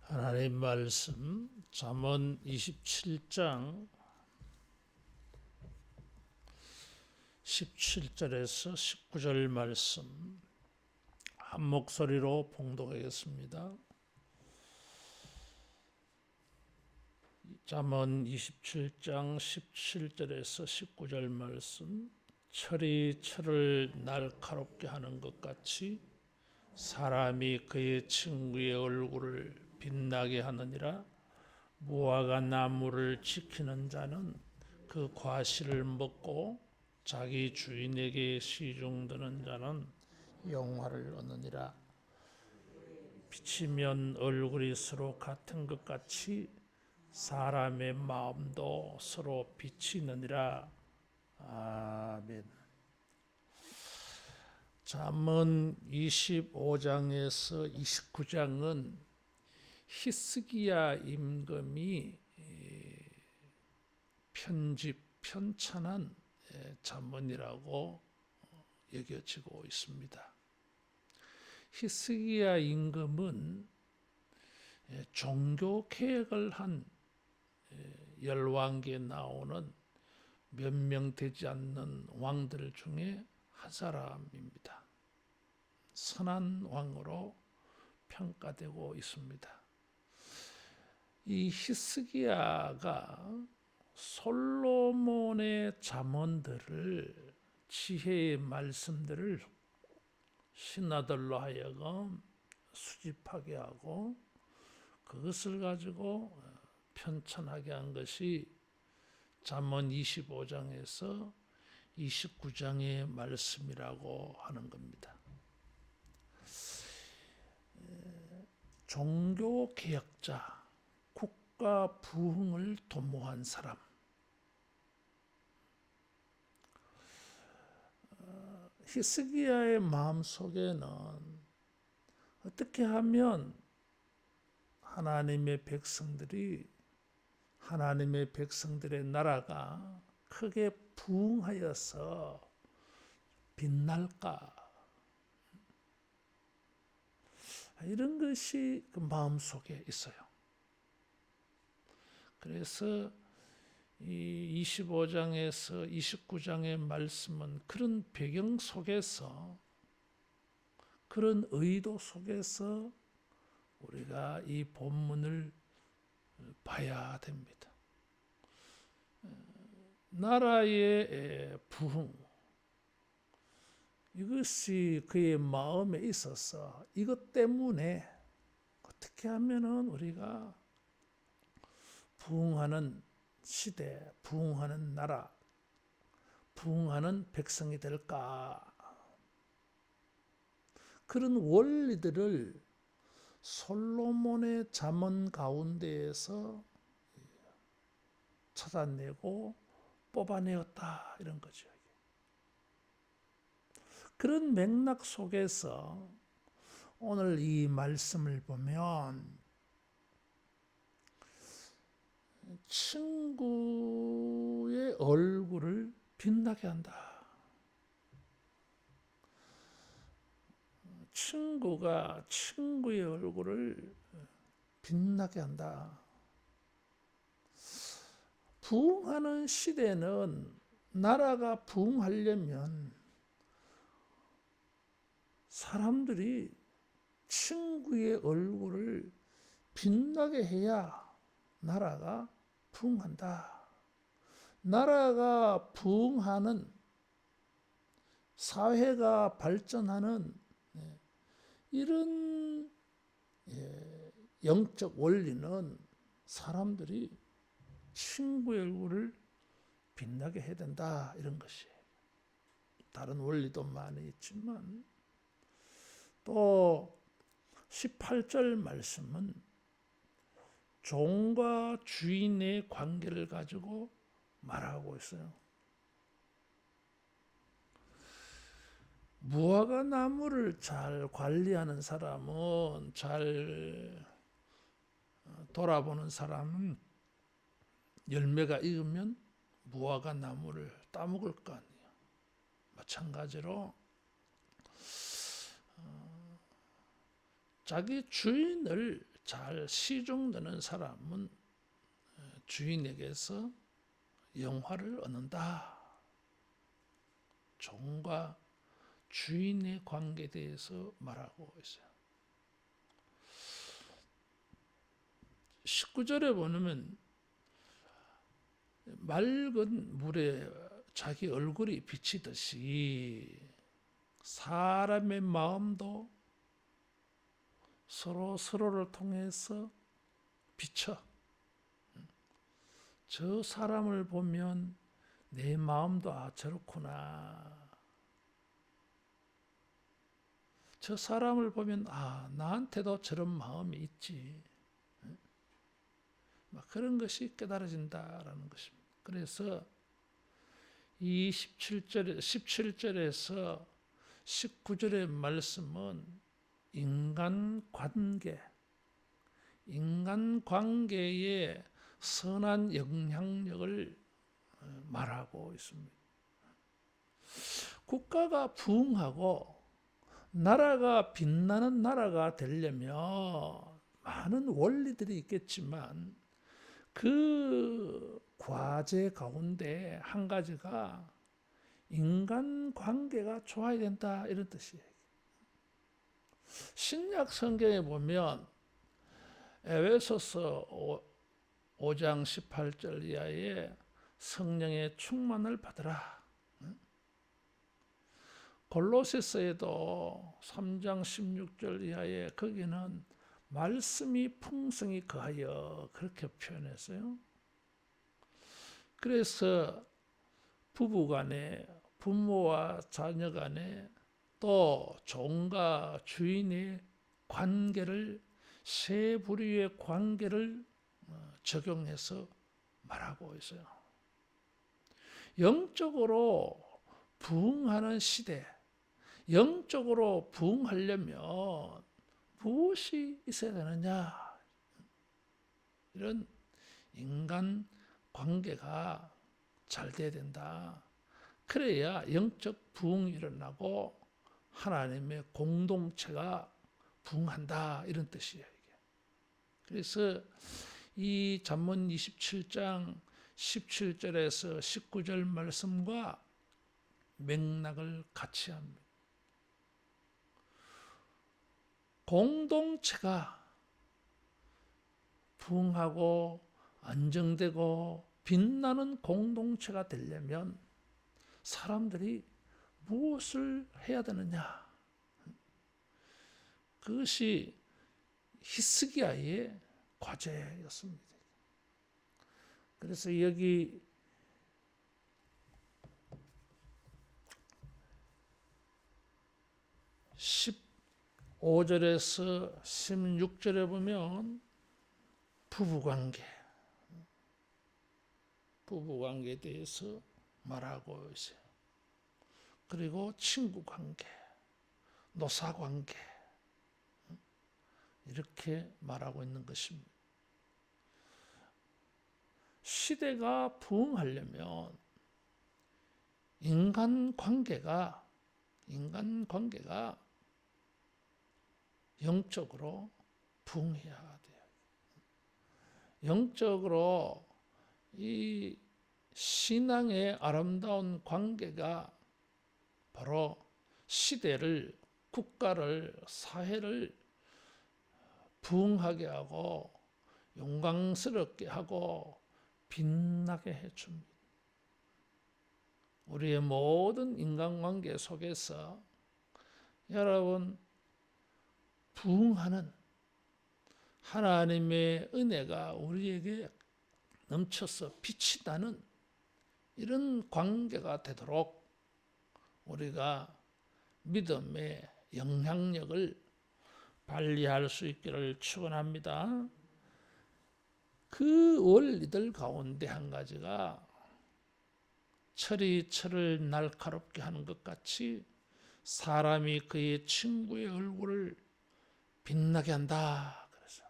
하나님 말씀 잠언 27장 17절에서 19절 말씀 한 목소리로 봉독하겠습니다. 잠언 27장 17절에서 19절 말씀. 철이 철을 날카롭게 하는 것 같이 사람이 그의 친구의 얼굴을 빛나게 하느니라. 무화과 나무를 지키는 자는 그 과실을 먹고 자기 주인에게 시중드는 자는 영화를 얻느니라. 비치면 얼굴이 서로 같은 것 같이 사람의 마음도 서로 빛이 있느니라. 아멘. 잠언 25장에서 29장은 히스기야 임금이 편찬한 잠언이라고 여겨지고 있습니다. 히스기야 임금은 종교 개혁을 한 열왕기에 나오는 몇 명 되지 않는 왕들 중에 한 사람입니다. 선한 왕으로 평가되고 있습니다. 이 히스기야가 솔로몬의 잠언들을, 지혜의 말씀들을 신하들로 하여금 수집하게 하고 그것을 가지고 편찬하게 한 것이 잠언 25장에서 29장의 말씀이라고 하는 겁니다. 종교 개혁자, 국가 부흥을 도모한 사람. 히스기야의 마음속에는 어떻게 하면 하나님의 백성들의 나라가 크게 부흥하여서 빛날까? 이런 것이 그 마음속에 있어요. 그래서 이 25장에서 29장의 말씀은 그런 배경 속에서, 그런 의도 속에서 우리가 이 본문을 봐야 됩니다. 나라의 부흥, 이것이 그의 마음에 있어서 이것 때문에 어떻게 하면은 우리가 부흥하는 시대, 부흥하는 나라, 부흥하는 백성이 될까? 그런 원리들을 솔로몬의 잠언 가운데에서 찾아내고 뽑아내었다, 이런 거죠. 그런 맥락 속에서 오늘 이 말씀을 보면 친구의 얼굴을 빛나게 한다. 친구가 친구의 얼굴을 빛나게 한다. 부흥하는 시대는, 나라가 부흥하려면 사람들이 친구의 얼굴을 빛나게 해야 나라가 부흥한다. 나라가 부흥하는, 사회가 발전하는 이런 영적 원리는 사람들이 친구의 얼굴을 빛나게 해야 된다, 이런 것이에요. 다른 원리도 많이 있지만, 또 18절 말씀은 종과 주인의 관계를 가지고 말하고 있어요. 무화과 나무를 잘 관리하는 사람은, 잘 돌아보는 사람은 열매가 익으면 무화과 나무를 따먹을 거 아니에요. 마찬가지로 자기 주인을 잘 시중드는 사람은 주인에게서 영화를 얻는다. 종과 주인의 관계에 대해서 말하고 있어요. 19절에 보면 맑은 물에 자기 얼굴이 비치듯이 사람의 마음도 서로를 통해서 비쳐. 저 사람을 보면 내 마음도 저렇구나. 저 사람을 보면 나한테도 저런 마음이 있지. 그런 것이 깨달아진다라는 것입니다. 그래서 이 17절에서 19절의 말씀은 인간관계의 선한 영향력을 말하고 있습니다. 국가가 부흥하고 나라가 빛나는 나라가 되려면 많은 원리들이 있겠지만 그 과제 가운데 한 가지가 인간관계가 좋아야 된다, 이런 뜻이에요. 신약 성경에 보면 에베소서 5장 18절 이하에 성령의 충만을 받으라. 골로새서에도 3장 16절 이하에 거기는 말씀이 풍성히 거하여 그렇게 표현했어요. 그래서 부부간에, 부모와 자녀간에, 또 종과 주인의 관계를, 세 부류의 관계를 적용해서 말하고 있어요. 영적으로 부흥하는 시대, 영적으로 부흥하려면 무엇이 있어야 되느냐? 이런 인간 관계가 잘 돼야 된다. 그래야 영적 부흥이 일어나고 하나님의 공동체가 부흥한다, 이런 뜻이에요. 그래서 이 잠언 27장 17절에서 19절 말씀과 맥락을 같이 합니다. 공동체가 부흥하고 안정되고 빛나는 공동체가 되려면 사람들이 무엇을 해야 되느냐? 그것이 히스기야의 과제였습니다. 그래서 여기 15절에서 16절에 보면 부부관계에 대해서 말하고 있어요. 그리고 친구관계, 노사관계, 이렇게 말하고 있는 것입니다. 시대가 부흥하려면 인간관계가 영적으로 부흥해야 돼요. 영적으로 이 신앙의 아름다운 관계가 바로 시대를, 국가를, 사회를 부흥하게 하고 영광스럽게 하고 빛나게 해줍니다. 우리의 모든 인간관계 속에서 여러분 부흥하는 하나님의 은혜가 우리에게 넘쳐서 빛이 나는 이런 관계가 되도록 우리가 믿음의 영향력을 발휘할 수 있기를 축원합니다. 그 원리들 가운데 한 가지가 철이 철을 날카롭게 하는 것 같이 사람이 그의 친구의 얼굴을 빛나게 한다. 그래서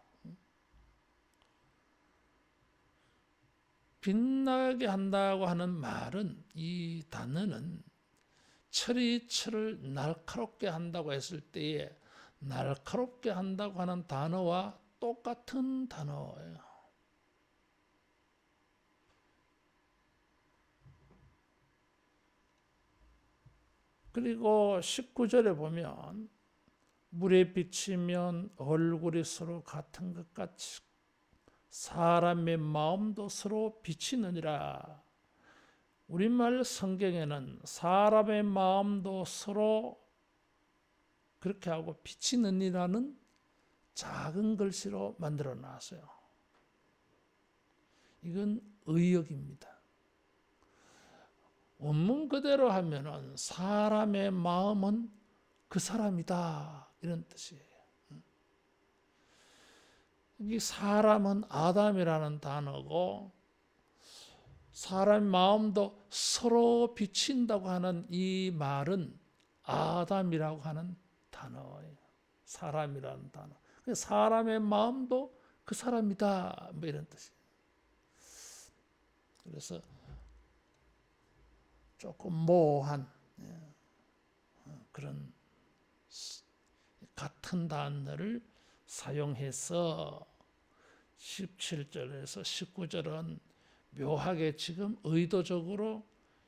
빛나게 한다고 하는 말은, 이 단어는 철이 철을 날카롭게 한다고 했을 때에 날카롭게 한다고 하는 단어와 똑같은 단어예요. 그리고 19절에 보면 물에 비치면 얼굴이 서로 같은 것 같이 사람의 마음도 서로 비치느니라. 우리말 성경에는 사람의 마음도 서로 그렇게 하고 비치느니라는 작은 글씨로 만들어 놨어요. 이건 의역입니다. 원문 그대로 하면은 사람의 마음은 그 사람이다 이런 뜻이에요. 이 사람은 아담이라는 단어고 사람 마음도 서로 비친다고 하는 이 말은 아담이라고 하는 단어예요. 사람이라는 단어. 사람의 마음도 그 사람이다 뭐 이런 뜻이에요. 그래서 조금 모호한 그런 같은 단어를 사용해서 17절에서 19절은 묘하게 지금 의도적으로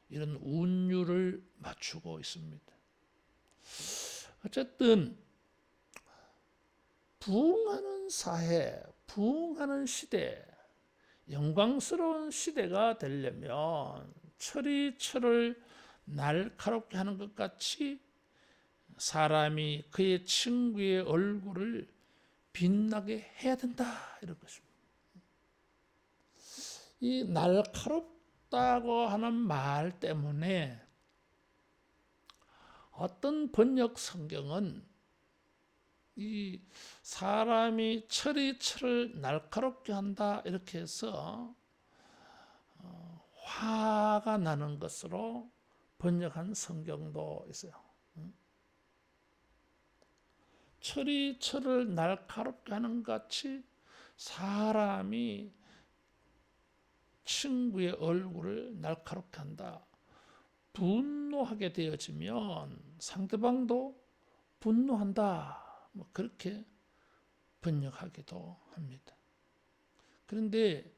이런 운율을 맞추고 있습니다. 어쨌든 부흥하는 사회, 부흥하는 시대, 영광스러운 시대가 되려면 철이 철을 날카롭게 하는 것 같이 사람이 그의 친구의 얼굴을 빛나게 해야 된다 이런 것입니다. 이 날카롭다고 하는 말 때문에 어떤 번역 성경은 이 사람이 철이 철을 날카롭게 한다 이렇게 해서 화가 나는 것으로 번역한 성경도 있어요. 철이 철을 날카롭게 하는 것 같이 사람이 친구의 얼굴을 날카롭게 한다. 분노하게 되어지면 상대방도 분노한다. 뭐 그렇게 번역하기도 합니다. 그런데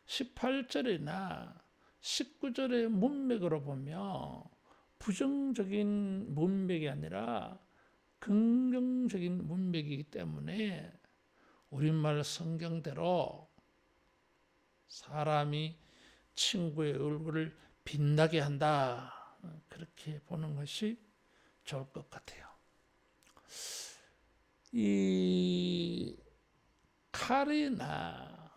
18절이나 19절의 문맥으로 보면 부정적인 문맥이 아니라 긍정적인 문맥이기 때문에 우리말 성경대로 사람이 친구의 얼굴을 빛나게 한다. 그렇게 보는 것이 좋을 것 같아요. 이 칼이나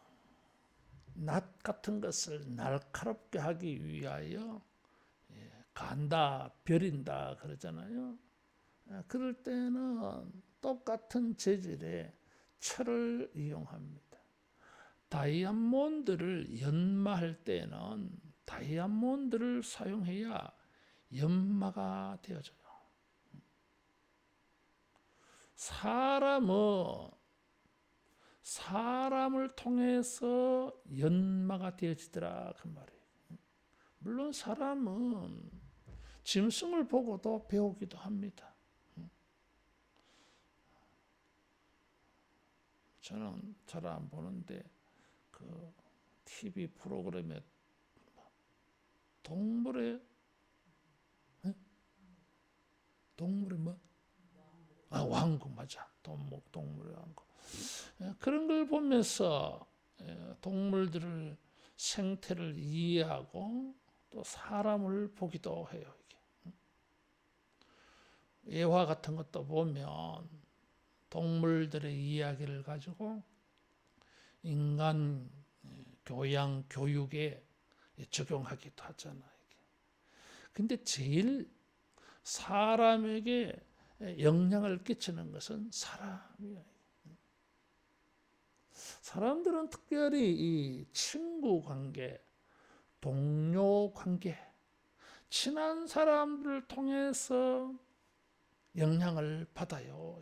낫 같은 것을 날카롭게 하기 위하여 간다, 벼린다 그러잖아요. 그럴 때는 똑같은 재질의 철을 이용합니다. 다이아몬드를 연마할 때는 다이아몬드를 사용해야 연마가 되어져요. 사람을 통해서 연마가 되어지더라 그 말이에요. 물론 사람은 짐승을 보고도 배우기도 합니다. 저는 잘 안 보는데 그 TV 프로그램에 동물의 뭐? 왕국 맞아. 동물의 왕국. 그런 걸 보면서 동물들을 생태를 이해하고 또 사람을 보기도 해요. 이게. 예화 같은 것도 보면 동물들의 이야기를 가지고 인간 교양 교육에 적용하기도 하잖아요. 근데 제일 사람에게 영향을 끼치는 것은 사람이에요. 사람들은 특별히 이 친구 관계, 동료 관계, 친한 사람들을 통해서 영향을 받아요.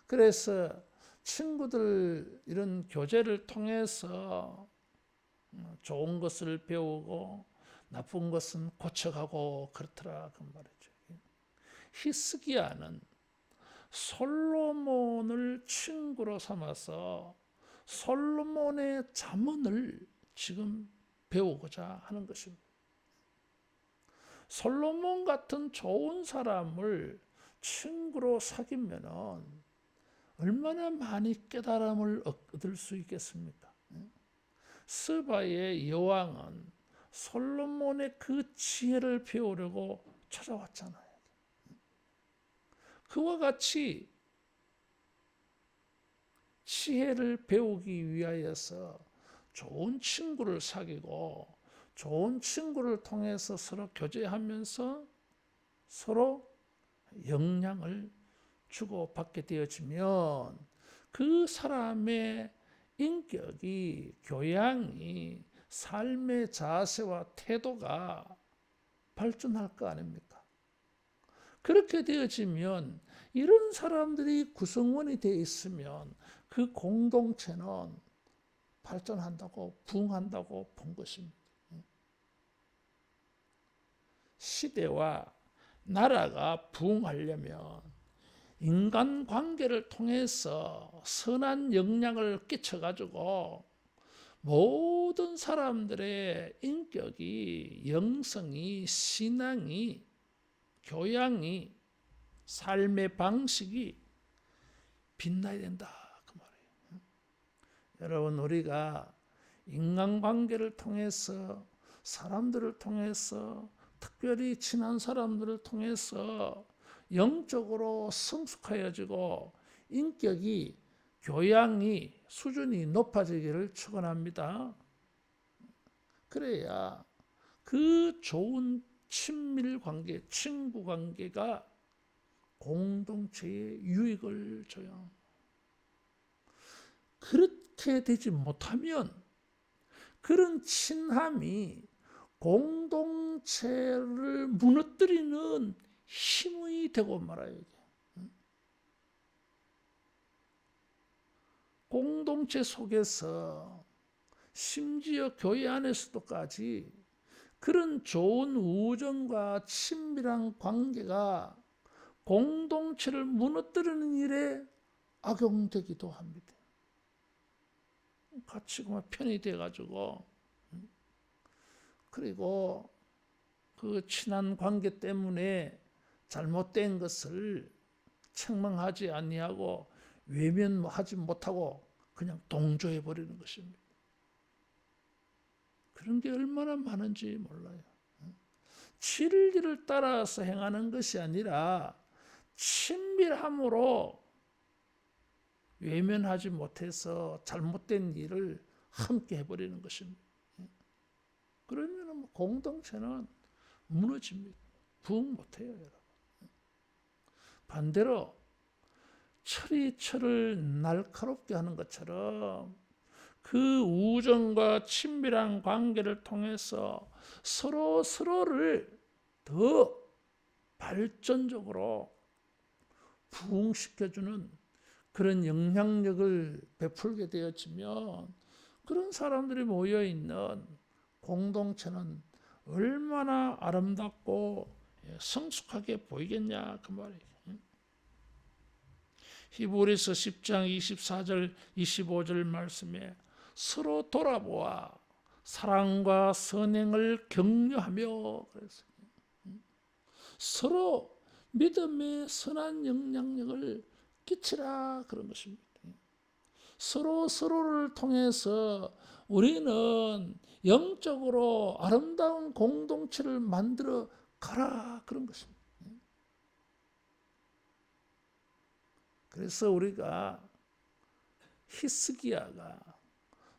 그래서 친구들 이런 교제를 통해서 좋은 것을 배우고 나쁜 것은 고쳐가고 그렇더라 그 말이죠. 히스기야는 솔로몬을 친구로 삼아서 솔로몬의 잠언을 지금 배우고자 하는 것입니다. 솔로몬 같은 좋은 사람을 친구로 사귀면은 얼마나 많이 깨달음을 얻을 수 있겠습니까? 스바의 여왕은 솔로몬의 그 지혜를 배우려고 찾아왔잖아요. 그와 같이 지혜를 배우기 위하여서 좋은 친구를 사귀고 좋은 친구를 통해서 서로 교제하면서 서로 영향을 주고받게 되어지면 그 사람의 인격이, 교양이, 삶의 자세와 태도가 발전할 거 아닙니까? 그렇게 되어지면 이런 사람들이 구성원이 되어 있으면 그 공동체는 발전한다고, 부흥한다고 본 것입니다. 시대와 나라가 부흥하려면 인간관계를 통해서 선한 영향을 끼쳐가지고 모든 사람들의 인격이, 영성이, 신앙이, 교양이, 삶의 방식이 빛나야 된다 그 말이에요. 여러분, 우리가 인간관계를 통해서, 사람들을 통해서, 특별히 친한 사람들을 통해서 영적으로 성숙하여지고 인격이, 교양이, 수준이 높아지기를 축원합니다. 그래야 그 좋은 친밀 관계, 친구 관계가 공동체에 유익을 줘요. 그렇게 되지 못하면 그런 친함이 공동체를 무너뜨리는 힘이 되고 말아요. 공동체 속에서 심지어 교회 안에서도까지 그런 좋은 우정과 친밀한 관계가 공동체를 무너뜨리는 일에 악용되기도 합니다. 같이 그만 편이 돼가지고, 그리고 그 친한 관계 때문에 잘못된 것을 책망하지 아니하고 외면하지 못하고 그냥 동조해 버리는 것입니다. 그런 게 얼마나 많은지 몰라요. 진리를 따라서 행하는 것이 아니라 친밀함으로 외면하지 못해서 잘못된 일을 함께 해버리는 것입니다. 그러면 공동체는 무너집니다. 부흥 못해요, 여러분. 반대로 철이 철을 날카롭게 하는 것처럼 그 우정과 친밀한 관계를 통해서 서로를 더 발전적으로 부흥시켜주는 그런 영향력을 베풀게 되어지면 그런 사람들이 모여있는 공동체는 얼마나 아름답고 성숙하게 보이겠냐 그 말이에요. 히브리서 10장 24절 25절 말씀에 서로 돌아보아 사랑과 선행을 격려하며 그랬어요. 서로 믿음의 선한 영향력을 끼치라 그런 것입니다. 서로를 통해서 우리는 영적으로 아름다운 공동체를 만들어 가라 그런 것입니다. 그래서 우리가 히스기야가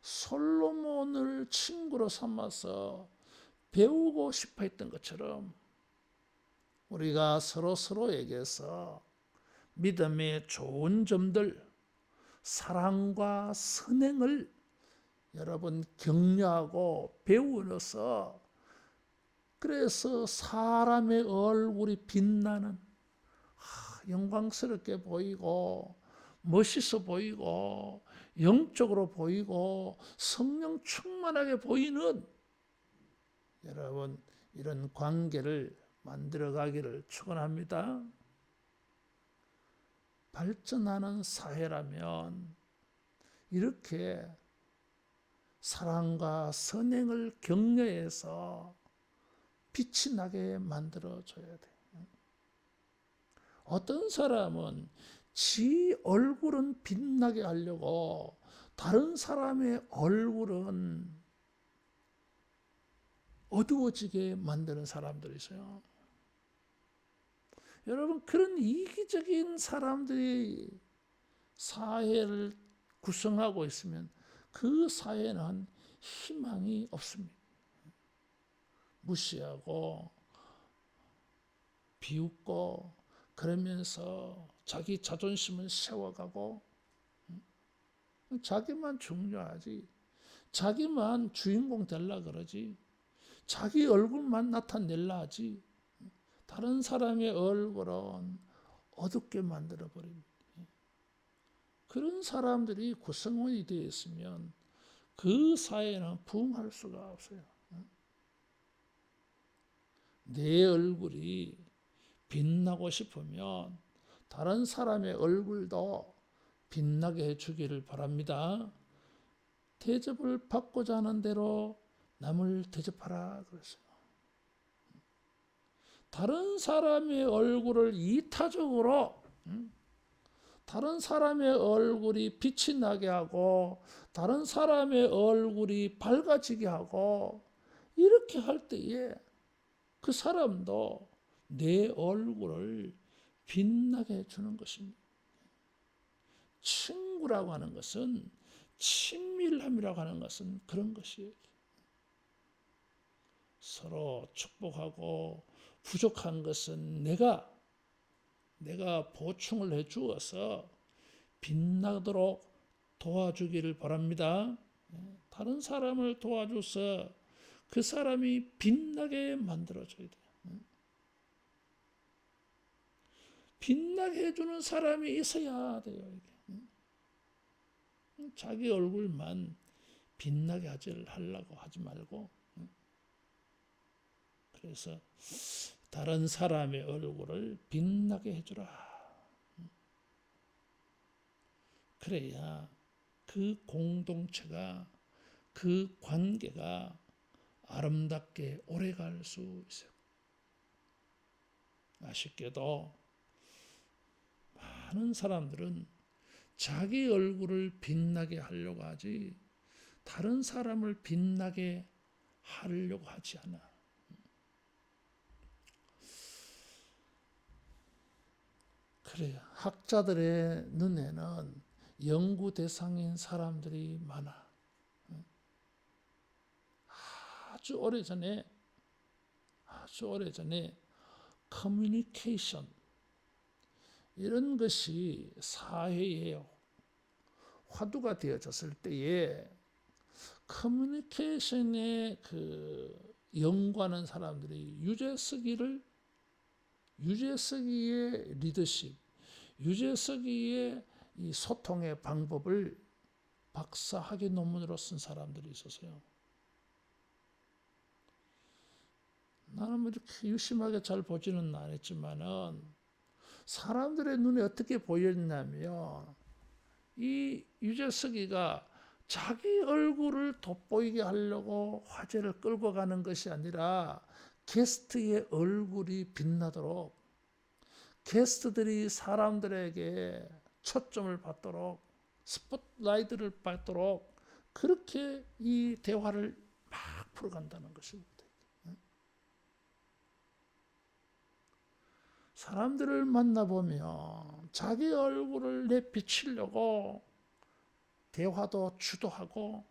솔로몬을 친구로 삼아서 배우고 싶어 했던 것처럼 우리가 서로에게서 믿음의 좋은 점들, 사랑과 선행을 여러분 격려하고 배우어서 그래서 사람의 얼굴이 빛나는 영광스럽게 보이고 멋있어 보이고 영적으로 보이고 성령 충만하게 보이는 여러분 이런 관계를 만들어 가기를 축원합니다. 발전하는 사회라면 이렇게 사랑과 선행을 격려해서 빛이 나게 만들어줘야 돼. 어떤 사람은 지 얼굴은 빛나게 하려고 다른 사람의 얼굴은 어두워지게 만드는 사람들이 있어요. 여러분, 그런 이기적인 사람들이 사회를 구성하고 있으면 그 사회는 희망이 없습니다. 무시하고 비웃고 그러면서 자기 자존심을 세워가고 자기만 중요하지, 자기만 주인공 되려 그러지, 자기 얼굴만 나타내려 하지, 다른 사람의 얼굴은 어둡게 만들어버립니다. 그런 사람들이 구성원이 되어 있으면 그 사회는 부흥할 수가 없어요. 내 얼굴이 빛나고 싶으면 다른 사람의 얼굴도 빛나게 해주기를 바랍니다. 대접을 받고자 하는 대로 남을 대접하라 그랬어요. 다른 사람의 얼굴을 이타적으로, 다른 사람의 얼굴이 빛이 나게 하고 다른 사람의 얼굴이 밝아지게 하고 이렇게 할 때에 그 사람도 내 얼굴을 빛나게 해주는 것입니다. 친구라고 하는 것은, 친밀함이라고 하는 것은 그런 것이에요. 서로 축복하고 부족한 것은 내가 보충을 해 주어서 빛나도록 도와주기를 바랍니다. 다른 사람을 도와줘서 그 사람이 빛나게 만들어줘야 돼요. 빛나게 해주는 사람이 있어야 돼요. 자기 얼굴만 빛나게 하려고 하지 말고, 그래서 다른 사람의 얼굴을 빛나게 해주라. 그래야 그 공동체가, 그 관계가 아름답게 오래갈 수 있어요. 아쉽게도 많은 사람들은 자기 얼굴을 빛나게 하려고 하지 다른 사람을 빛나게 하려고 하지 않아. 그래요. 학자들의 눈에는 연구 대상인 사람들이 많아. 아주 오래전에 커뮤니케이션 이런 것이 사회에 화두가 되어졌을 때에 커뮤니케이션에 연구하는 사람들이 유재석이의 리더십, 유재석이의 이 소통의 방법을 박사학위 논문으로 쓴 사람들이 있었어요. 나는 이렇게 유심하게 잘 보지는 않았지만은 사람들의 눈에 어떻게 보였냐면 이 유재석이가 자기 얼굴을 돋보이게 하려고 화제를 끌고 가는 것이 아니라 게스트의 얼굴이 빛나도록, 게스트들이 사람들에게 초점을 받도록, 스포트라이트를 받도록 그렇게 이 대화를 막 풀어간다는 것입니다. 사람들을 만나보면 자기 얼굴을 내비치려고 대화도 주도하고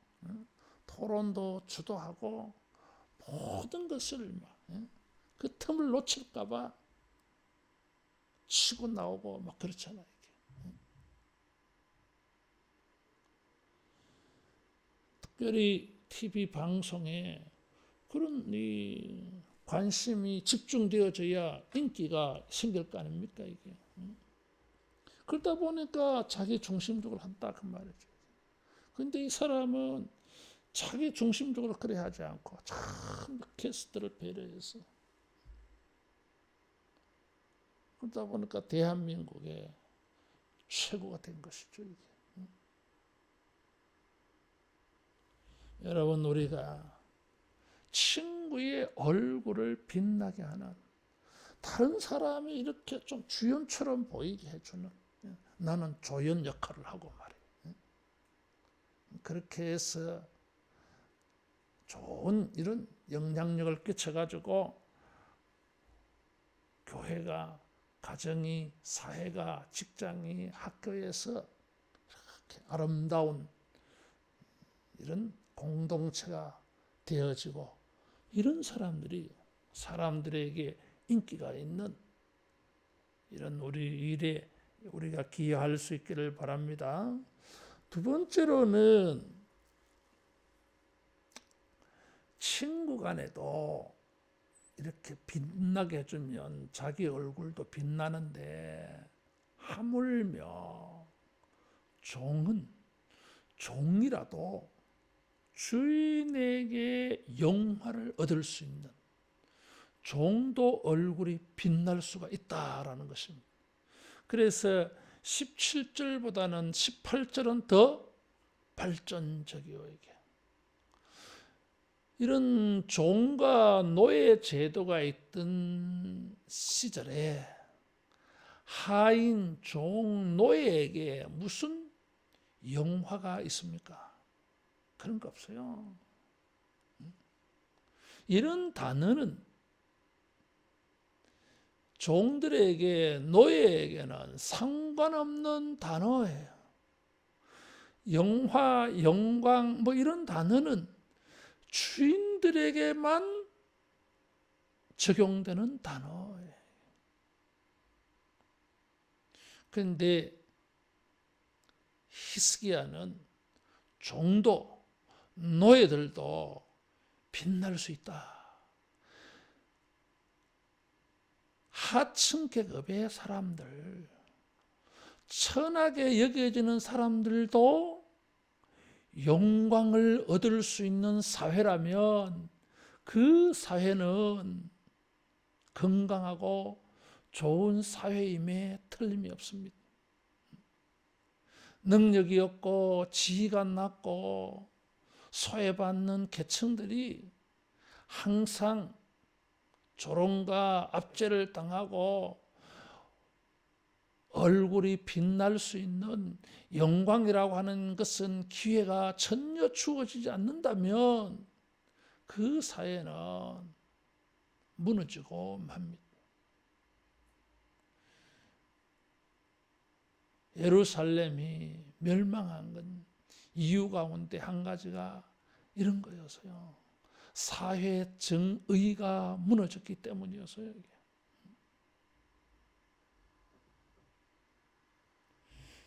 토론도 주도하고 모든 것을 그 틈을 놓칠까봐 치고 나오고 막 그렇잖아요. 특별히 TV 방송에 그런 관심이 집중되어져야 인기가 생길 거 아닙니까, 이게. 그러다 보니까 자기 중심적으로 한다 그 말이죠. 근데 이 사람은 자기 중심적으로 그래 하지 않고 참 게스트를 배려해서, 그러다 보니까 대한민국에 최고가 된 것이죠. 이게. 여러분, 우리가 친구의 얼굴을 빛나게 하는, 다른 사람이 이렇게 좀 주연처럼 보이게 해주는, 나는 조연 역할을 하고 말이에요. 그렇게 해서 좋은 이런 영향력을 끼쳐가지고 교회가, 가정이, 사회가, 직장이, 학교에서 이렇게 아름다운 이런 공동체가 되어지고, 이런 사람들에게 인기가 있는 이런 우리 일에 우리가 기여할 수 있기를 바랍니다. 두 번째로는 친구 간에도 이렇게 빛나게 해주면 자기 얼굴도 빛나는데, 하물며 종이라도 주인에게 영화를 얻을 수 있는, 종도 얼굴이 빛날 수가 있다라는 것입니다. 그래서 17절보다는 18절은 더 발전적이요. 이게 이런 종과 노예 제도가 있던 시절에 하인, 종, 노예에게 무슨 영화가 있습니까? 그런 거 없어요. 이런 단어는 종들에게, 노예에게는 상관없는 단어예요. 영화, 영광 뭐 이런 단어는 주인들에게만 적용되는 단어예요. 그런데 히스기야는 종도 노예들도 빛날 수 있다. 하층 계급의 사람들, 천하게 여겨지는 사람들도 영광을 얻을 수 있는 사회라면 그 사회는 건강하고 좋은 사회임에 틀림이 없습니다. 능력이 없고 지위가 낮고 소외받는 계층들이 항상 조롱과 압제를 당하고 얼굴이 빛날 수 있는 영광이라고 하는 것은 기회가 전혀 주어지지 않는다면 그 사회는 무너지고 맙니다. 예루살렘이 멸망한 건 이유 가운데 한 가지가 이런 거였어요. 사회 정의가 무너졌기 때문이었어요.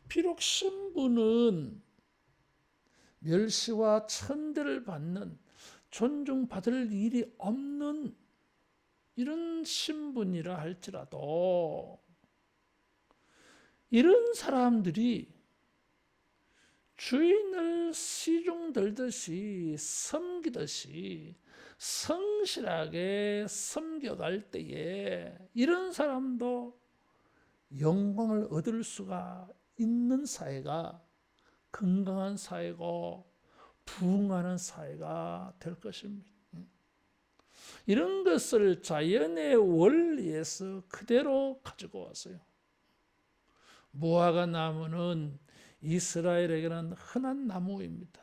비록 신부는 멸시와 천대를 받는, 존중받을 일이 없는 이런 신분이라 할지라도 이런 사람들이 주인을 시중들듯이 섬기듯이 성실하게 섬겨갈 때에 이런 사람도 영광을 얻을 수가 있는 사회가 건강한 사회고 부흥하는 사회가 될 것입니다. 이런 것을 자연의 원리에서 그대로 가지고 왔어요. 무화과 나무는 이스라엘에게는 흔한 나무입니다.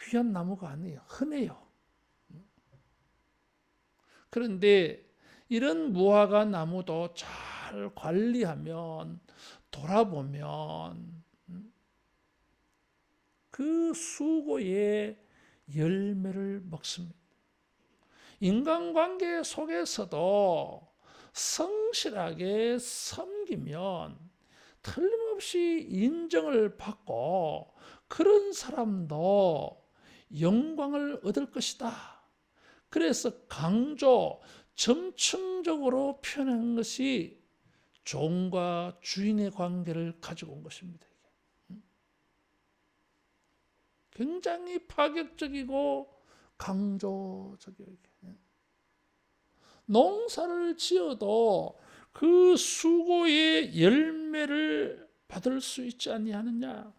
귀한 나무가 아니에요. 흔해요. 그런데 이런 무화과 나무도 잘 관리하면, 돌아보면 그 수고의 열매를 먹습니다. 인간관계 속에서도 성실하게 섬기면 틀림없이 인정을 받고 그런 사람도 영광을 얻을 것이다. 그래서 강조, 점층적으로 표현한 것이 종과 주인의 관계를 가지고 온 것입니다. 굉장히 파격적이고 강조적이에요. 농사를 지어도 그 수고의 열매를 받을 수 있지 아니하느냐.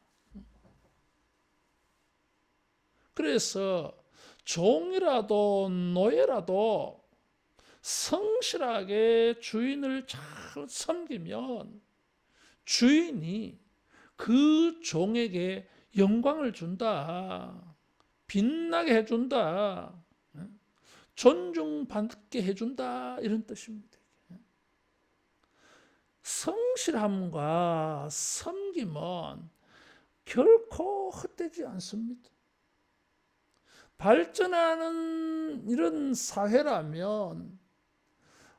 그래서 종이라도 노예라도 성실하게 주인을 잘 섬기면 주인이 그 종에게 영광을 준다. 빛나게 해준다. 존중받게 해준다. 이런 뜻입니다. 성실함과 섬김은 결코 헛되지 않습니다. 발전하는 이런 사회라면,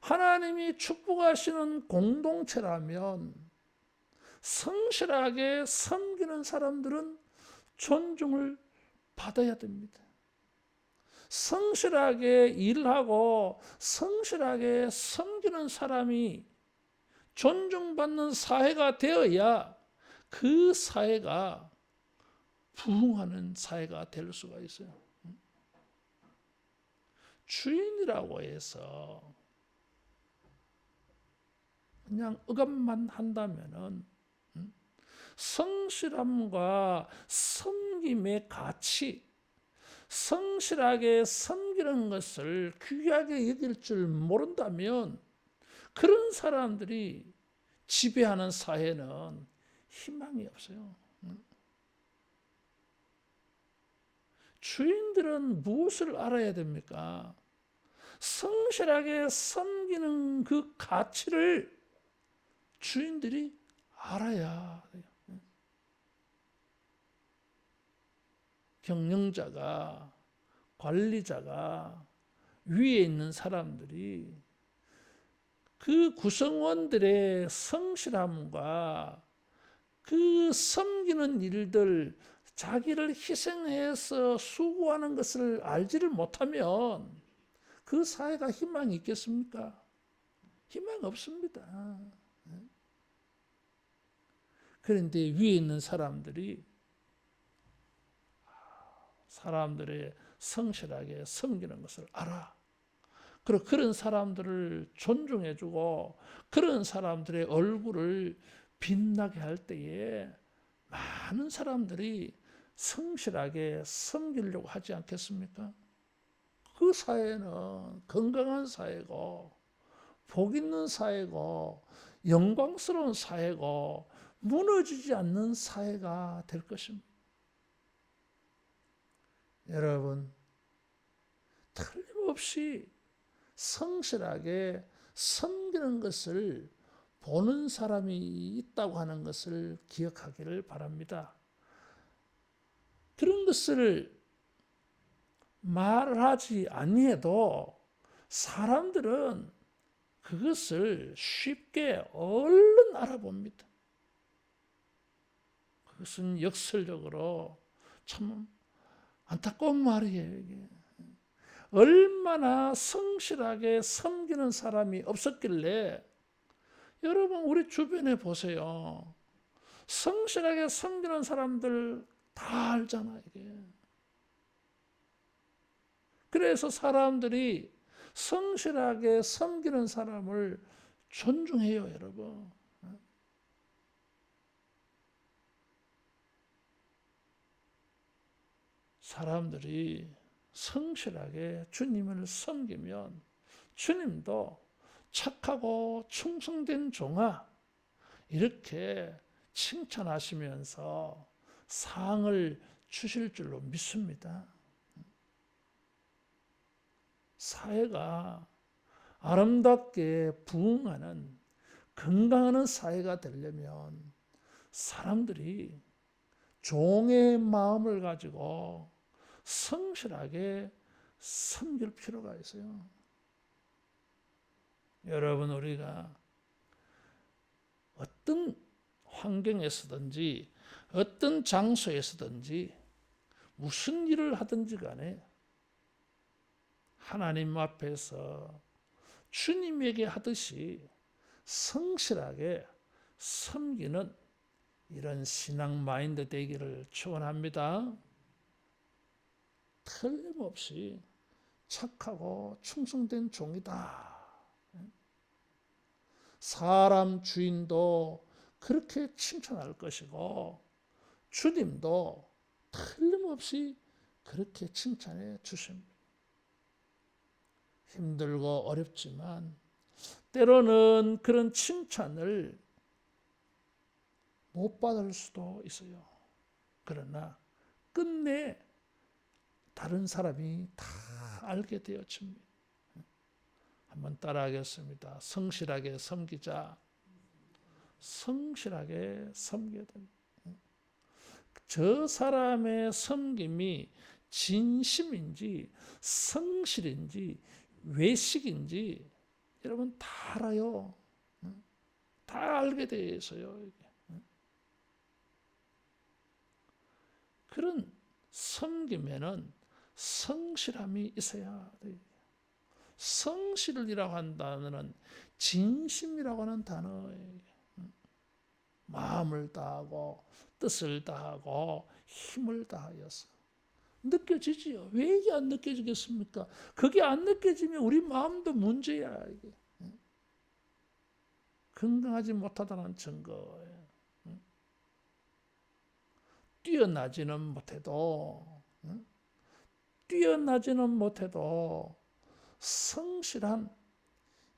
하나님이 축복하시는 공동체라면 성실하게 섬기는 사람들은 존중을 받아야 됩니다. 성실하게 일하고 성실하게 섬기는 사람이 존중받는 사회가 되어야 그 사회가 부흥하는 사회가 될 수가 있어요. 주인이라고 해서 그냥 억압만 한다면은 성실함과 섬김의 가치, 성실하게 섬기는 것을 귀하게 여길 줄 모른다면 그런 사람들이 지배하는 사회는 희망이 없어요. 주인들은 무엇을 알아야 됩니까? 성실하게 섬기는 그 가치를 주인들이 알아야 돼요. 경영자가, 관리자가, 위에 있는 사람들이 그 구성원들의 성실함과 그 섬기는 일들, 자기를 희생해서 수고하는 것을 알지를 못하면 그 사회가 희망이 있겠습니까? 희망 없습니다. 그런데 위에 있는 사람들이 사람들의 성실하게 섬기는 것을 알아. 그리고 그런 사람들을 존중해주고 그런 사람들의 얼굴을 빛나게 할 때에 많은 사람들이 성실하게 섬기려고 하지 않겠습니까? 그 사회는 건강한 사회고 복 있는 사회고 영광스러운 사회고 무너지지 않는 사회가 될 것입니다. 여러분, 틀림없이 성실하게 섬기는 것을 보는 사람이 있다고 하는 것을 기억하기를 바랍니다. 그런 것을 말하지 아니해도 사람들은 그것을 쉽게 얼른 알아봅니다. 그것은 역설적으로 참 안타까운 말이에요. 이게. 얼마나 성실하게 섬기는 사람이 없었길래 여러분 우리 주변에 보세요. 성실하게 섬기는 사람들 다 알잖아요. 이게. 그래서 사람들이 성실하게 섬기는 사람을 존중해요, 여러분. 사람들이 성실하게 주님을 섬기면 주님도 착하고 충성된 종아 이렇게 칭찬하시면서 상을 주실 줄로 믿습니다. 사회가 아름답게 부흥하는 건강한 사회가 되려면 사람들이 종의 마음을 가지고 성실하게 섬길 필요가 있어요. 여러분, 우리가 어떤 환경에서든지 어떤 장소에서든지 무슨 일을 하든지 간에 하나님 앞에서 주님에게 하듯이 성실하게 섬기는 이런 신앙 마인드 되기를 축원합니다. 틀림없이 착하고 충성된 종이다. 사람 주인도 그렇게 칭찬할 것이고 주님도 틀림없이 그렇게 칭찬해 주십니다. 힘들고 어렵지만 때로는 그런 칭찬을 못 받을 수도 있어요. 그러나 끝내 다른 사람이 다 알게 되어집니다. 한번 따라하겠습니다. 성실하게 섬기자. 성실하게 섬겨야 됩니다. 저 사람의 섬김이 진심인지 성실인지 외식인지 여러분 다 알아요. 다 알게 돼 있어요. 그런 섬김에는 성실함이 있어야 돼요. 성실이라고 한 단어는 진심이라고 하는 단어예요. 마음을 다하고 뜻을 다하고 힘을 다하여서 느껴지지요. 왜 이게 안 느껴지겠습니까? 그게 안 느껴지면 우리 마음도 문제야. 이게 건강하지 못하다는 증거예요. 뛰어나지는 못해도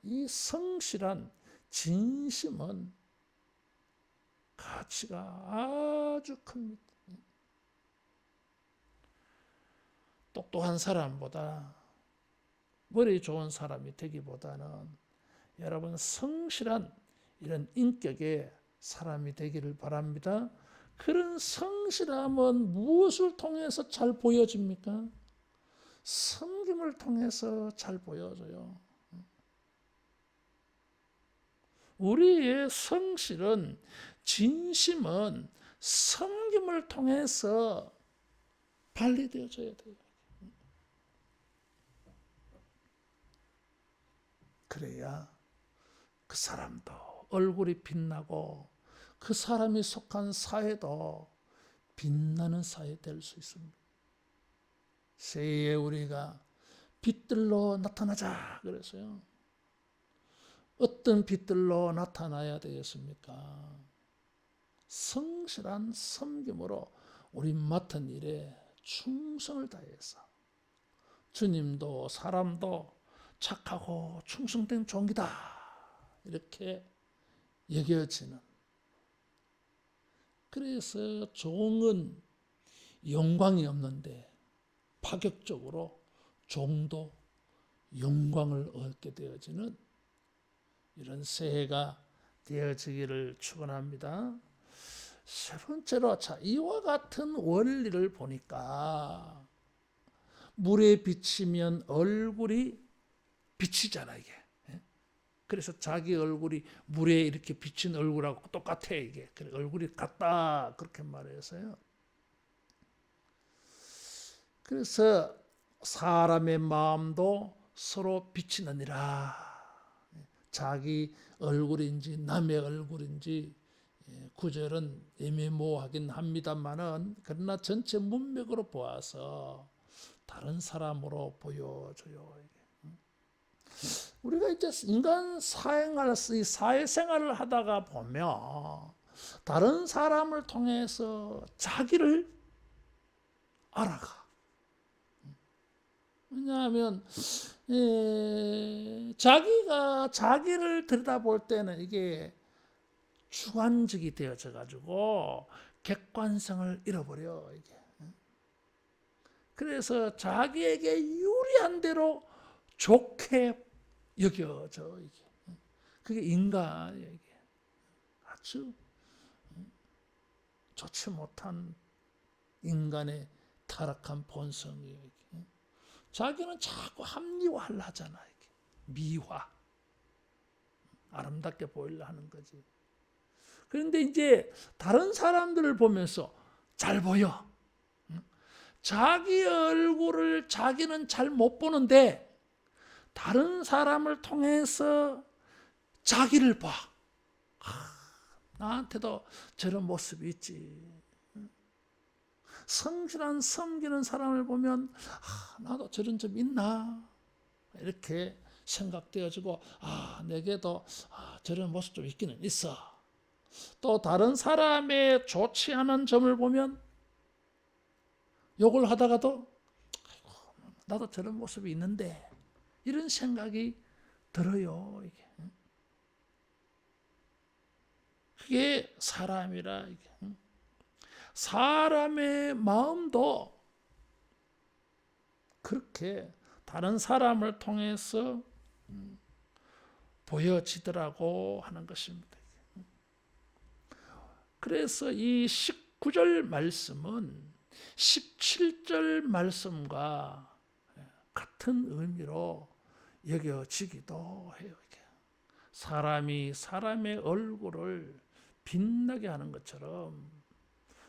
이 성실한 진심은 가치가 아주 큽니다. 똑똑한 사람보다 머리 좋은 사람이 되기보다는 여러분 성실한 이런 인격의 사람이 되기를 바랍니다. 그런 성실함은 무엇을 통해서 잘 보여집니까? 섬김을 통해서 잘 보여져요. 우리의 성실은 진심은 섬김을 통해서 발휘되어져야 돼요. 그래야 그 사람도 얼굴이 빛나고 그 사람이 속한 사회도 빛나는 사회 될 수 있습니다. 새해에 우리가 빛들로 나타나자 그래서요. 어떤 빛들로 나타나야 되겠습니까? 성실한 섬김으로 우리 맡은 일에 충성을 다해서 주님도 사람도 착하고 충성된 종이다 이렇게 여겨지는. 그래서 종은 영광이 없는데 파격적으로 종도 영광을 얻게 되어지는 이런 새해가 되어지기를 축원합니다. 세 번째로 이와 같은 원리를 보니까 물에 비치면 얼굴이 비치잖아 이게. 그래서 자기 얼굴이 물에 이렇게 비친 얼굴하고 똑같아 이게. 얼굴이 같다 그렇게 말해서요. 그래서 사람의 마음도 서로 비치느니라. 자기 얼굴인지 남의 얼굴인지 구절은 애매모호하긴 합니다만은 그러나 전체 문맥으로 보아서 다른 사람으로 보여줘요. 우리가 이제 인간 사회생활을 하다가 보면 다른 사람을 통해서 자기를 알아가. 왜냐하면 자기가 자기를 들여다볼 때는 이게 주관적이 되어져 가지고 객관성을 잃어버려 이게. 그래서 자기에게 유리한 대로 좋게 여겨져 이게. 그게 인간이에요. 이게. 아주 좋지 못한 인간의 타락한 본성이에요. 이게. 자기는 자꾸 합리화를 하잖아. 이게. 미화. 아름답게 보이려 하는 거지. 그런데 이제 다른 사람들을 보면서 잘 보여. 자기 얼굴을 자기는 잘 못 보는데 다른 사람을 통해서 자기를 봐. 나한테도 저런 모습이 있지. 성실한 섬기는 사람을 보면 나도 저런 점 있나 이렇게 생각되어지고 내게도 저런 모습 좀 있기는 있어. 또 다른 사람의 좋지 않은 점을 보면 욕을 하다가도 아이고, 나도 저런 모습이 있는데 이런 생각이 들어요. 이게. 그게 사람이라. 이게. 사람의 마음도 그렇게 다른 사람을 통해서 보여지더라고 하는 것입니다. 그래서 이 19절 말씀은 17절 말씀과 같은 의미로 여겨지기도 해요. 사람이 사람의 얼굴을 빛나게 하는 것처럼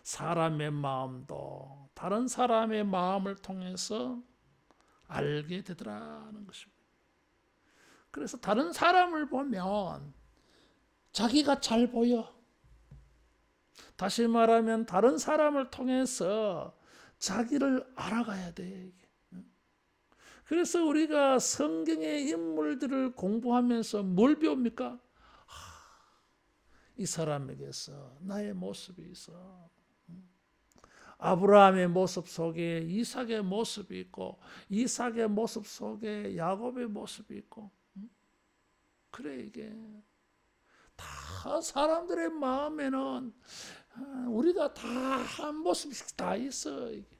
사람의 마음도 다른 사람의 마음을 통해서 알게 되더라는 것입니다. 그래서 다른 사람을 보면 자기가 잘 보여. 다시 말하면 다른 사람을 통해서 자기를 알아가야 돼. 그래서 우리가 성경의 인물들을 공부하면서 뭘 배웁니까? 이 사람에게서 나의 모습이 있어. 아브라함의 모습 속에 이삭의 모습이 있고, 이삭의 모습 속에 야곱의 모습이 있고, 그래. 이게 다 사람들의 마음에는 우리가 다 한 모습씩 다 있어. 이게.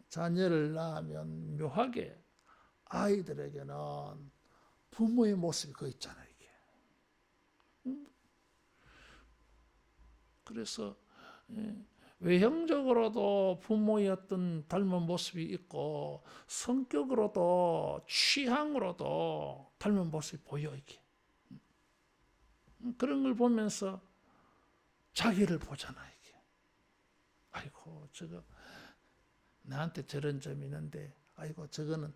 자녀를 낳으면 묘하게 아이들에게는 부모의 모습이 그 있잖아요. 이게. 그래서 외형적으로도 부모의 어떤 닮은 모습이 있고 성격으로도 취향으로도 닮은 모습이 보여. 이게. 그런 걸 보면서 자기를 보잖아. 이게. 아이고 저거 나한테 저런 점이 있는데 아이고 저거는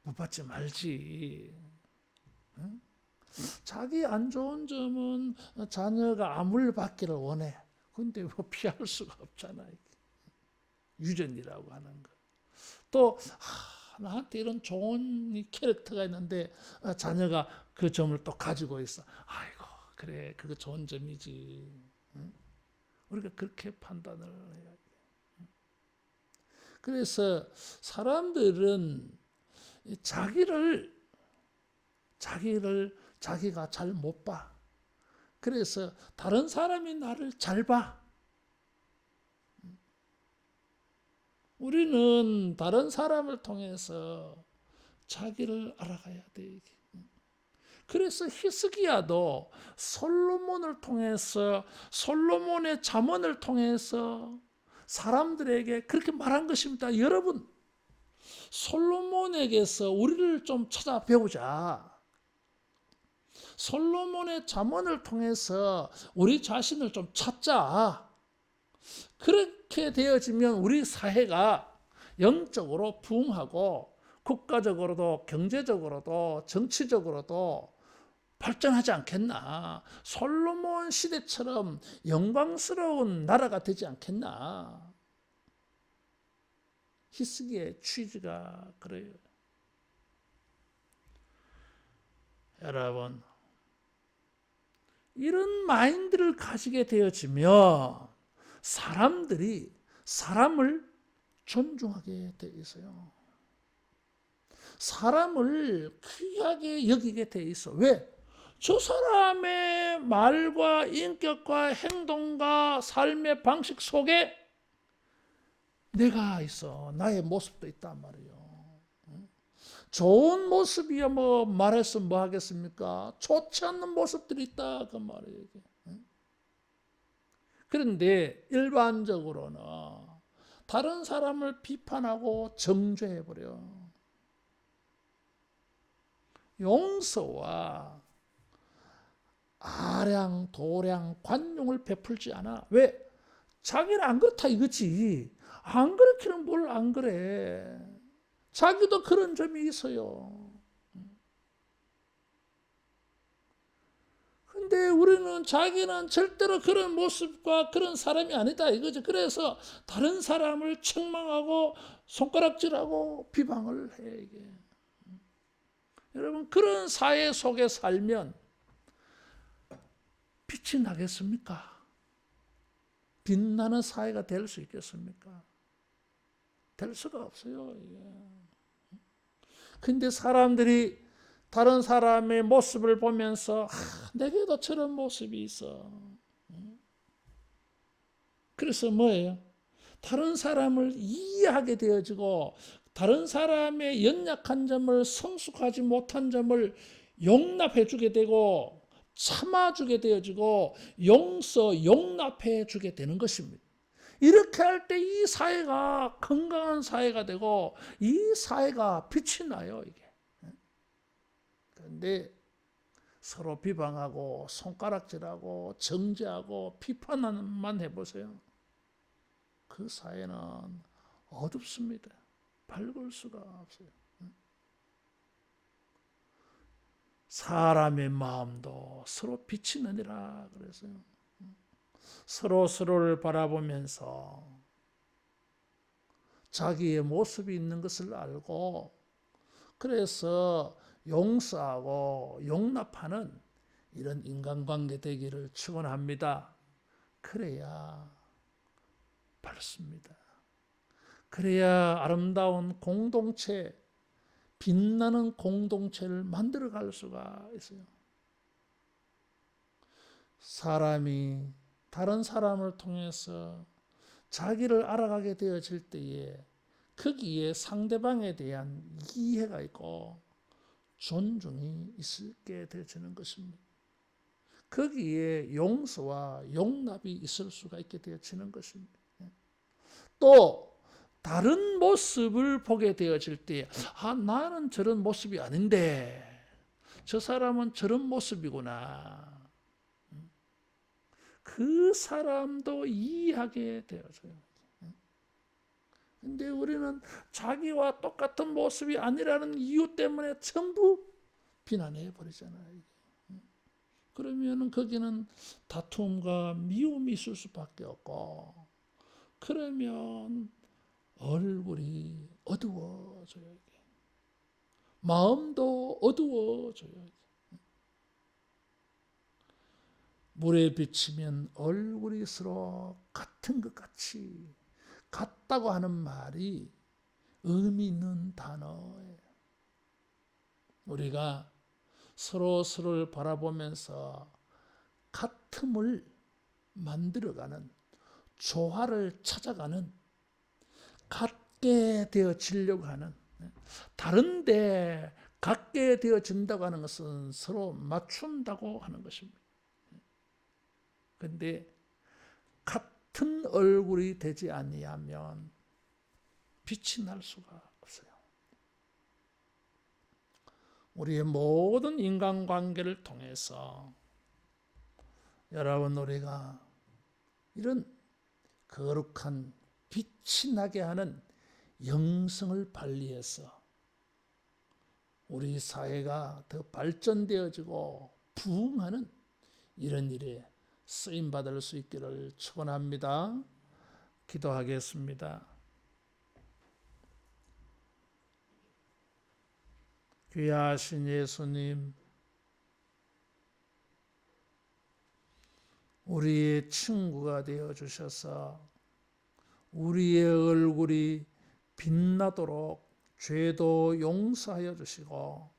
못 받지 말지. 응? 자기 안 좋은 점은 자녀가 아물 받기를 원해. 근데 뭐 피할 수가 없잖아. 유전이라고 하는 거. 또 나한테 이런 좋은 캐릭터가 있는데 자녀가 그 점을 또 가지고 있어. 아이고 그래 그거 좋은 점이지. 응? 우리가 그렇게 판단을 해야 돼. 그래서 사람들은 자기가 잘 못 봐. 그래서 다른 사람이 나를 잘 봐. 우리는 다른 사람을 통해서 자기를 알아가야 돼. 그래서 히스기야도 솔로몬을 통해서 솔로몬의 잠언을 통해서 사람들에게 그렇게 말한 것입니다. 여러분, 솔로몬에게서 우리를 좀 찾아 배우자. 솔로몬의 잠언을 통해서 우리 자신을 좀 찾자. 그렇게 되어지면 우리 사회가 영적으로 부흥하고 국가적으로도 경제적으로도 정치적으로도 발전하지 않겠나. 솔로몬 시대처럼 영광스러운 나라가 되지 않겠나. 히스기야의 취지가 그래요. 여러분, 이런 마인드를 가지게 되어지면 사람들이 사람을 존중하게 돼 있어요. 사람을 귀하게 여기게 돼 있어. 왜? 저 사람의 말과 인격과 행동과 삶의 방식 속에 내가 있어. 나의 모습도 있단 말이에요. 좋은 모습이야 뭐 말해서 뭐 하겠습니까? 좋지 않는 모습들이 있다 그 말이에요. 그런데 일반적으로는 다른 사람을 비판하고 정죄해버려. 용서와 아량, 도량, 관용을 베풀지 않아. 왜? 자기는 안 그렇다 이거지. 안 그렇기는 뭘 안 그래. 자기도 그런 점이 있어요. 근데 우리는 자기는 절대로 그런 모습과 그런 사람이 아니다 이거죠. 그래서 다른 사람을 책망하고 손가락질하고 비방을 해. 이게. 여러분, 그런 사회 속에 살면 빛이 나겠습니까? 빛나는 사회가 될 수 있겠습니까? 될 수가 없어요. 근데 사람들이 다른 사람의 모습을 보면서 내게도 저런 모습이 있어. 그래서 뭐예요? 다른 사람을 이해하게 되어지고 다른 사람의 연약한 점을, 성숙하지 못한 점을 용납해 주게 되고 참아주게 되어지고 용납해 주게 되는 것입니다. 이렇게 할 때 이 사회가 건강한 사회가 되고 이 사회가 빛이 나요. 이게. 그런데 서로 비방하고 손가락질하고 정죄하고 비판만 해보세요. 그 사회는 어둡습니다. 밝을 수가 없어요. 사람의 마음도 서로 비치느니라 그랬어요. 서로를 바라보면서 자기의 모습이 있는 것을 알고 그래서 용서하고 용납하는 이런 인간관계 되기를 축원합니다. 그래야 밝습니다. 그래야 아름다운 공동체, 빛나는 공동체를 만들어갈 수가 있어요. 사람이 다른 사람을 통해서 자기를 알아가게 되어질 때에 거기에 상대방에 대한 이해가 있고 존중이 있게 되어지는 것입니다. 거기에 용서와 용납이 있을 수가 있게 되어지는 것입니다. 또 다른 모습을 보게 되어질 때 나는 저런 모습이 아닌데 저 사람은 저런 모습이구나. 그 사람도 이해하게 되어져요. 근데 우리는 자기와 똑같은 모습이 아니라는 이유 때문에 전부 비난해 버리잖아요. 그러면 거기는 다툼과 미움이 있을 수밖에 없고, 그러면 얼굴이 어두워져요. 마음도 어두워져요. 물에 비치면 얼굴이 서로 같은 것 같이, 같다고 하는 말이 의미 있는 단어예요. 우리가 서로를 바라보면서 같음을 만들어가는, 조화를 찾아가는, 같게 되어지려고 하는, 다른데 같게 되어진다고 하는 것은 서로 맞춘다고 하는 것입니다. 그런데 같은 얼굴이 되지 아니하면 빛이 날 수가 없어요. 우리의 모든 인간관계를 통해서 여러분, 우리가 이런 거룩한 빛이 나게 하는 영성을 발휘해서 우리 사회가 더 발전되어지고 부흥하는 이런 일에 쓰임받을 수 있기를 축원합니다. 기도하겠습니다. 귀하신 예수님, 우리의 친구가 되어 주셔서 우리의 얼굴이 빛나도록 죄도 용서하여 주시고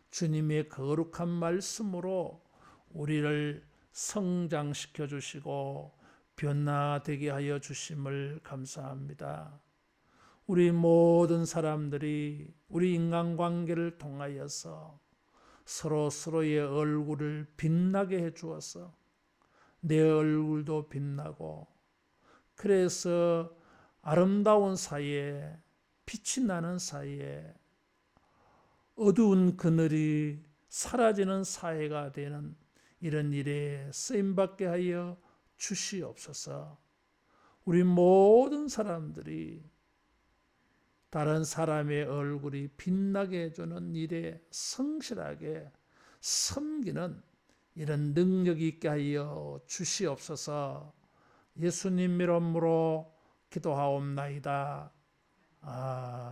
주님의 거룩한 말씀으로 우리를 성장시켜 주시고 변화되게 하여 주심을 감사합니다. 우리 모든 사람들이 우리 인간관계를 통하여서 서로의 얼굴을 빛나게 해 주어서 내 얼굴도 빛나고, 그래서 아름다운 사이에, 빛이 나는 사이에 어두운 그늘이 사라지는 사회가 되는 이런 일에 쓰임받게 하여 주시옵소서. 우리 모든 사람들이 다른 사람의 얼굴이 빛나게 해주는 일에 성실하게 섬기는 이런 능력이 있게 하여 주시옵소서. 예수님 이름으로 기도하옵나이다. 아멘.